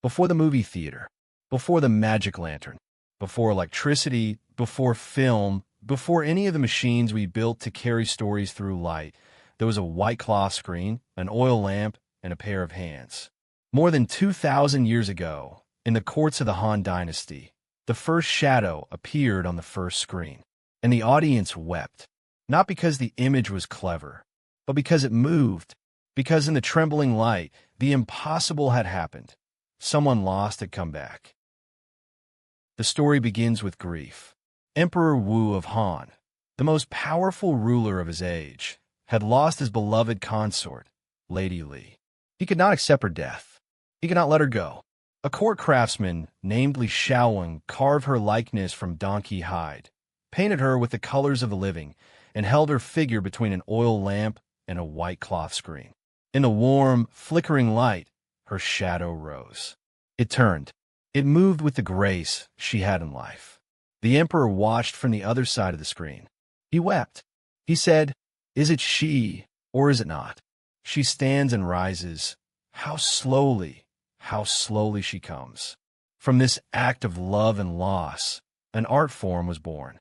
Before the movie theater, before the magic lantern, before electricity, before film, before any of the machines we built to carry stories through light, there was a white cloth screen, an oil lamp, and a pair of hands. More than 2,000 years ago, in the courts of the Han Dynasty, the first shadow appeared on the first screen, and the audience wept, not because the image was clever, but because it moved, because in the trembling light, the impossible had happened. Someone lost had come back. The story begins with grief. Emperor Wu of Han, the most powerful ruler of his age, had lost his beloved consort, Lady Li. He could not accept her death. He could not let her go. A court craftsman named Li Shaowen carved her likeness from donkey hide, painted her with the colors of the living, and held her figure between an oil lamp and a white cloth screen. In the warm, flickering light, her shadow rose. It turned. It moved with the grace she had in life. The emperor watched from the other side of the screen. He wept. He said, "Is it she, or is it not? She stands and rises. How slowly she comes." From this act of love and loss, an art form was born.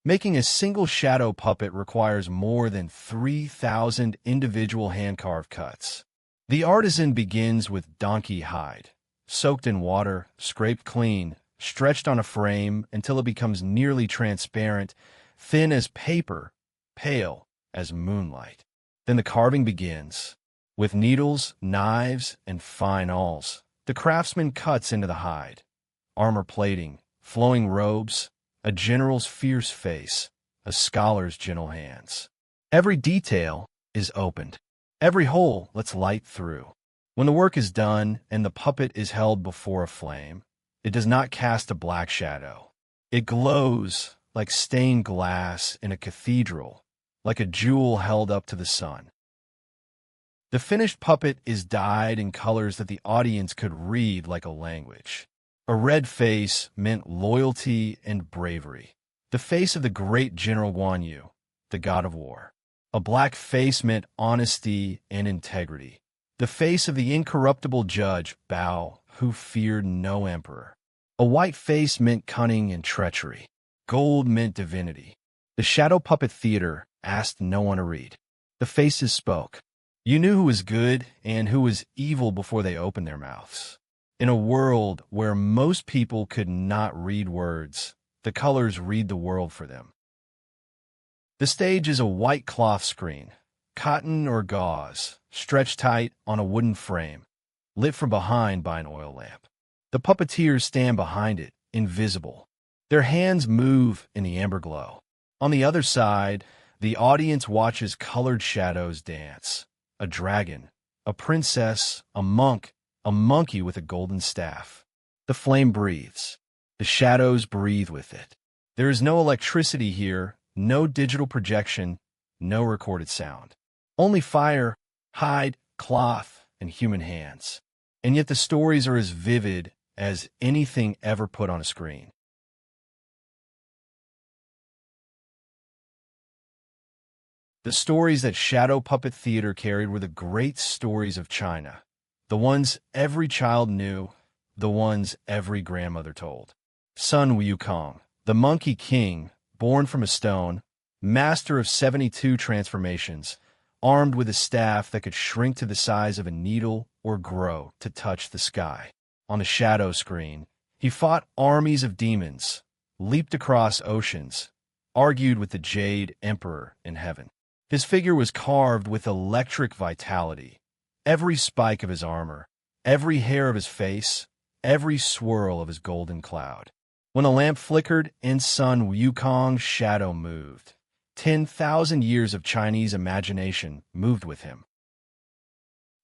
Making a single shadow puppet requires more than 3,000 individual hand-carved cuts. The artisan begins with donkey hide, soaked in water, scraped clean, stretched on a frame until it becomes nearly transparent, thin as paper, pale as moonlight. Then the carving begins. With needles, knives, and fine awls, the craftsman cuts into the hide. Armor plating, flowing robes, a general's fierce face, a scholar's gentle hands. Every detail is opened. Every hole lets light through. When the work is done and the puppet is held before a flame, it does not cast a black shadow. It glows like stained glass in a cathedral, like a jewel held up to the sun. The finished puppet is dyed in colors that the audience could read like a language. A red face meant loyalty and bravery, the face of the great General Guan Yu, the god of war. A black face meant honesty and integrity, the face of the incorruptible judge, Bao, who feared no emperor. A white face meant cunning and treachery. Gold meant divinity. The shadow puppet theater asked no one to read. The faces spoke. You knew who was good and who was evil before they opened their mouths. In a world where most people could not read words, the colors read the world for them. The stage is a white cloth screen, cotton or gauze, stretched tight on a wooden frame, lit from behind by an oil lamp. The puppeteers stand behind it, invisible. Their hands move in the amber glow. On the other side, the audience watches colored shadows dance. A dragon, a princess, a monk, a monkey with a golden staff. The flame breathes. The shadows breathe with it. There is no electricity here, no digital projection, no recorded sound. Only fire, hide, cloth, and human hands. And yet the stories are as vivid as anything ever put on a screen. The stories that shadow puppet theater carried were the great stories of China. The ones every child knew, the ones every grandmother told. Sun Wukong, the monkey king, born from a stone, master of 72 transformations, armed with a staff that could shrink to the size of a needle or grow to touch the sky. On the shadow screen, he fought armies of demons, leaped across oceans, argued with the Jade Emperor in heaven. His figure was carved with electric vitality. Every spike of his armor, every hair of his face, every swirl of his golden cloud. When the lamp flickered and Sun Wukong's shadow moved, 10,000 years of Chinese imagination moved with him.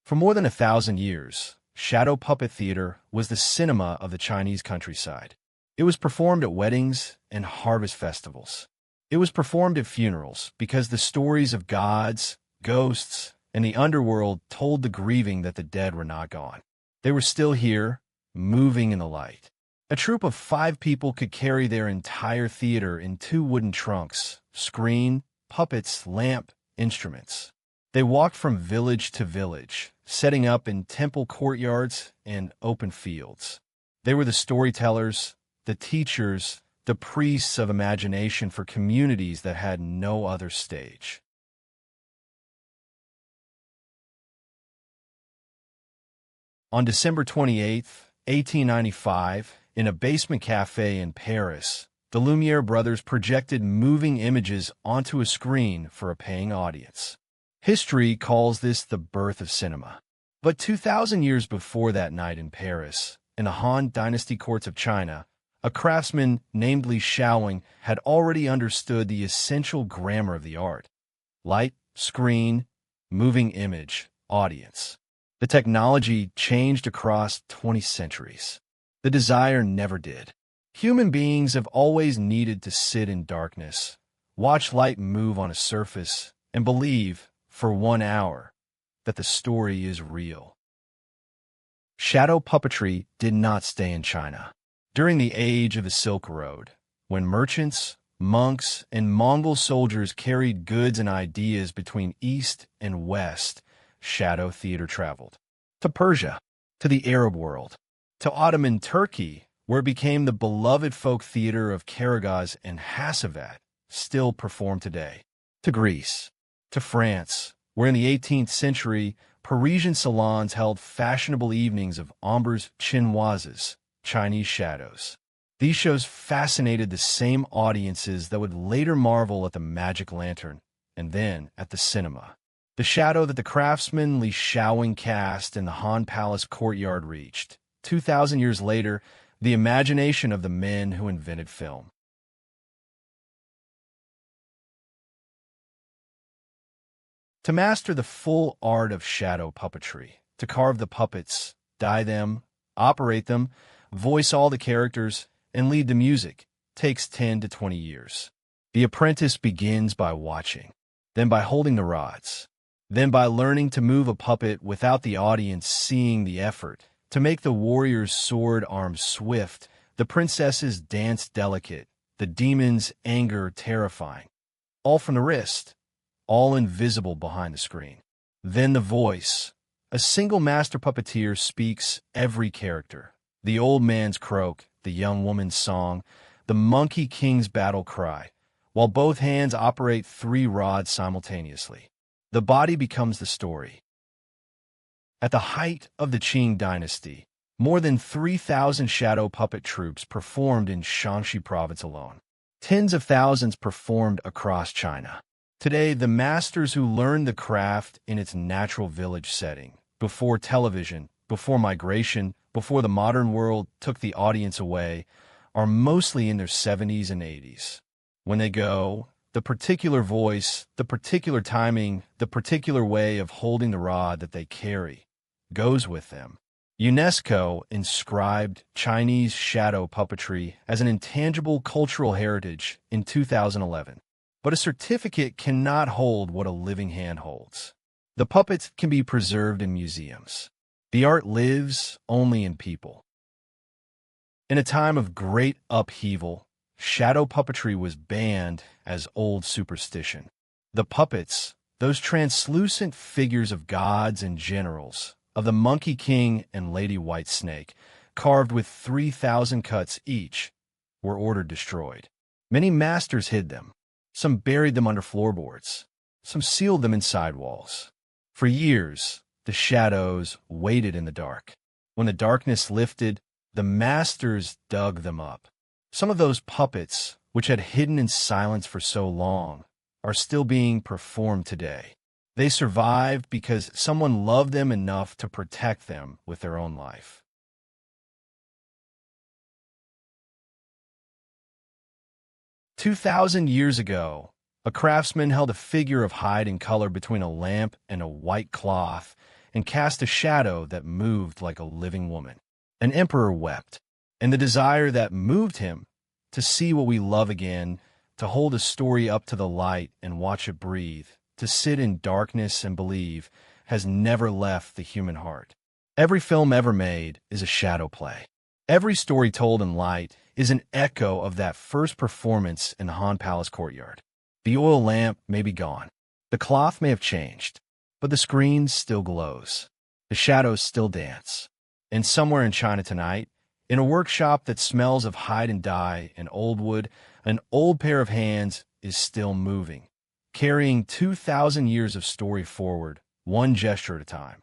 For more than 1,000 years, shadow puppet theater was the cinema of the Chinese countryside. It was performed at weddings and harvest festivals. It was performed at funerals because the stories of gods, ghosts, and the underworld told the grieving that the dead were not gone. They were still here, moving in the light. A troupe of 5 people could carry their entire theater in 2 wooden trunks, screen, puppets, lamp, instruments. They walked from village to village, setting up in temple courtyards and open fields. They were the storytellers, the teachers, the priests of imagination for communities that had no other stage. On December 28, 1895, in a basement cafe in Paris, the Lumiere brothers projected moving images onto a screen for a paying audience. History calls this the birth of cinema. But 2,000 years before that night in Paris, in the Han Dynasty courts of China, a craftsman named Li Shaoing had already understood the essential grammar of the art: light, screen, moving image, audience. The technology changed across 20 centuries. The desire never did. Human beings have always needed to sit in darkness, watch light move on a surface, and believe, for 1 hour, that the story is real. Shadow puppetry did not stay in China. During the age of the Silk Road, when merchants, monks, and Mongol soldiers carried goods and ideas between East and West, shadow theater traveled. To Persia, to the Arab world, to Ottoman Turkey, where it became the beloved folk theater of Karagöz and Hassavat, still performed today. To Greece, to France, where in the 18th century, Parisian salons held fashionable evenings of ombres chinoises, Chinese shadows. These shows fascinated the same audiences that would later marvel at the magic lantern, and then at the cinema. The shadow that the craftsman Li Shaoing cast in the Han Palace courtyard reached, 2,000 years later, the imagination of the men who invented film. To master the full art of shadow puppetry, to carve the puppets, dye them, operate them, voice all the characters, and lead the music, takes 10 to 20 years. The apprentice begins by watching, then by holding the rods, then by learning to move a puppet without the audience seeing the effort, to make the warrior's sword arm swift, the princess's dance delicate, the demon's anger terrifying. All from the wrist, all invisible behind the screen. Then the voice. A single master puppeteer speaks every character. The old man's croak, the young woman's song, the monkey king's battle cry, while both hands operate 3 rods simultaneously. The body becomes the story. At the height of the Qing Dynasty, more than 3,000 shadow puppet troupes performed in Shaanxi province alone. Tens of thousands performed across China. Today, the masters who learned the craft in its natural village setting, before television, before migration, before the modern world took the audience away, are mostly in their 70s and 80s. When they go, the particular voice, the particular timing, the particular way of holding the rod that they carry goes with them. UNESCO inscribed Chinese shadow puppetry as an intangible cultural heritage in 2011. But a certificate cannot hold what a living hand holds. The puppets can be preserved in museums. The art lives only in people. In a time of great upheaval, shadow puppetry was banned as old superstition. The puppets, those translucent figures of gods and generals, of the Monkey King and Lady White Snake, carved with 3,000 cuts each, were ordered destroyed. Many masters hid them. Some buried them under floorboards. Some sealed them inside walls. For years, the shadows waited in the dark. When the darkness lifted, the masters dug them up. Some of those puppets, which had hidden in silence for so long, are still being performed today. They survived because someone loved them enough to protect them with their own life. "2,000 years ago, a craftsman held a figure of hide and color between a lamp and a white cloth and cast a shadow that moved like a living woman. An emperor wept, and the desire that moved him to see what we love again, to hold a story up to the light and watch it breathe, to sit in darkness and believe, has never left the human heart. Every film ever made is a shadow play. Every story told in light is an echo of that first performance in the Han Palace courtyard. The oil lamp may be gone. The cloth may have changed. but the screen still glows. The shadows still dance. And somewhere in China tonight, in a workshop that smells of hide and dye and old wood, an old pair of hands is still moving, carrying 2,000 years of story forward, one gesture at a time.